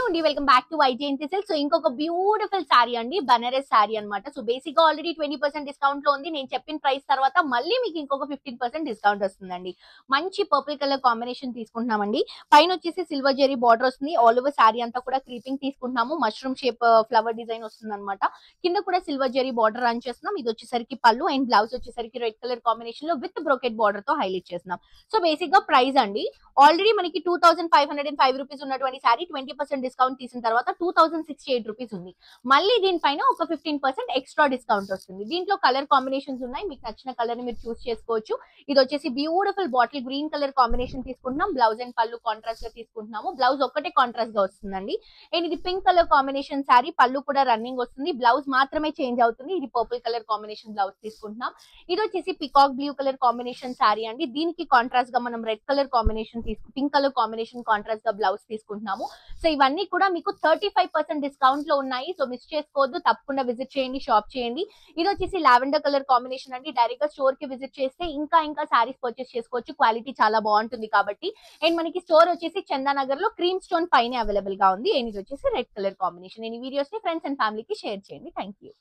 అండి welcome back to Vyjayanthi silk. So ఇంకొక beautiful sari అండి, బనారస్ శారీ అన్నమాట. సో బేసిక్ గా ఆల్రెడీ 20% డిస్కౌంట్ లో ఉంది. నేను చెప్పిన ప్రైస్ తర్వాత మళ్ళీ మీకు ఇంకొక 15% డిస్కౌంట్ వస్తుందండి. మంచి పర్పుల్ కలర్ కాంబినేషన్ తీసుకుంటున్నామండి. పైన వచ్చేసి సిల్వర్ జెరీ బార్డర్ వస్తుంది. ఆల్ ఓవర్ శారీ అంతా కూడా క్రీపింగ్ తీసుకుంటున్నాము. మష్రూమ్ షేప్ ఫ్లవర్ డిజైన్ వస్తుంది అనమాట. కింద కూడా సిల్వర్ జెరీ బార్డర్ రన్ చేస్తున్నాం. ఇది వచ్చేసరికి పళ్ళు అండ్ బ్లౌజ్ వచ్చేసరికి రెడ్ కలర్ కాంబినేషన్ లో విత్ బ్రోకెట్ బార్డర్ తో హైలైట్ చేస్తున్నాం. సో బేసిక్ గా ప్రైస్ అండి, ఆల్రెడీ మనకి 2505 రూపీస్ ఉన్నటువంటి శారీ 20% డిస్కౌంట్ తీసిన తర్వాత 2068 రూపీస్ ఉంది. మళ్ళీ దీనిపైన ఒక 15% ఎక్స్ట్రా డిస్కౌంట్ వస్తుంది. దీంట్లో కలర్ కాంబినేషన్స్ ఉన్నాయి, మీకు నచ్చిన కలర్ ని మీరు చూస్ చేసుకోవచ్చు. ఇది వచ్చేసి beautiful bottle green colour combination తీసుకుంటున్నాం. బ్లౌజ్ అండ్ పళ్ళు కాంట్రాస్ట్ గా తీసుకుంటున్నాము. బ్లౌజ్ ఒక్కటే కాంట్రాస్ట్ గా వస్తుందండి. అండ్ ఇది పింక్ కలర్ కాంబినేషన్ శారీ, పళ్ళు కూడా రన్నింగ్ వస్తుంది. బ్లౌజ్ మాత్రమే చేంజ్ అవుతుంది. ఇది పర్పుల్ కలర్ కాంబినేషన్ బ్లౌజ్ తీసుకుంటున్నాం. ఇది వచ్చేసి peacock blue colour combination sari అండి. దీనికి కాంట్రాస్ట్ గా మనం red colour combination pink colour combination contrast గా బ్లౌజ్ తీసుకుంటున్నాము. సో ఇవన్నీ కూడా మీకు 35% డిస్కౌంట్ లో ఉన్నాయి. సో మిస్ చేసుకోవద్దు, తప్పకుండా విజిట్ చేయండి, షాప్ చేయండి. ఇది వచ్చేసి లావెండర్ కలర్ కాంబినేషన్ అండి. డైరెక్ట్ గా స్టోర్ కి విజిట్ చేస్తే ఇంకా సారీస్ పర్చేస్ చేసుకోవచ్చు. క్వాలిటీ చాలా బాగుంటుంది కాబట్టి. అండ్ మనకి స్టోర్ వచ్చేసి చందానగర్ లో క్రీమ్ స్టోన్ పైన అవైలబుల్ గా ఉంది. అండ్ ఇది వచ్చేసి రెడ్ కలర్ కాంబినేషన్. ఈ వీడియోస్ ని ఫ్రెండ్స్ అండ్ ఫ్యామిలీకి షేర్ చేయండి. Thank you.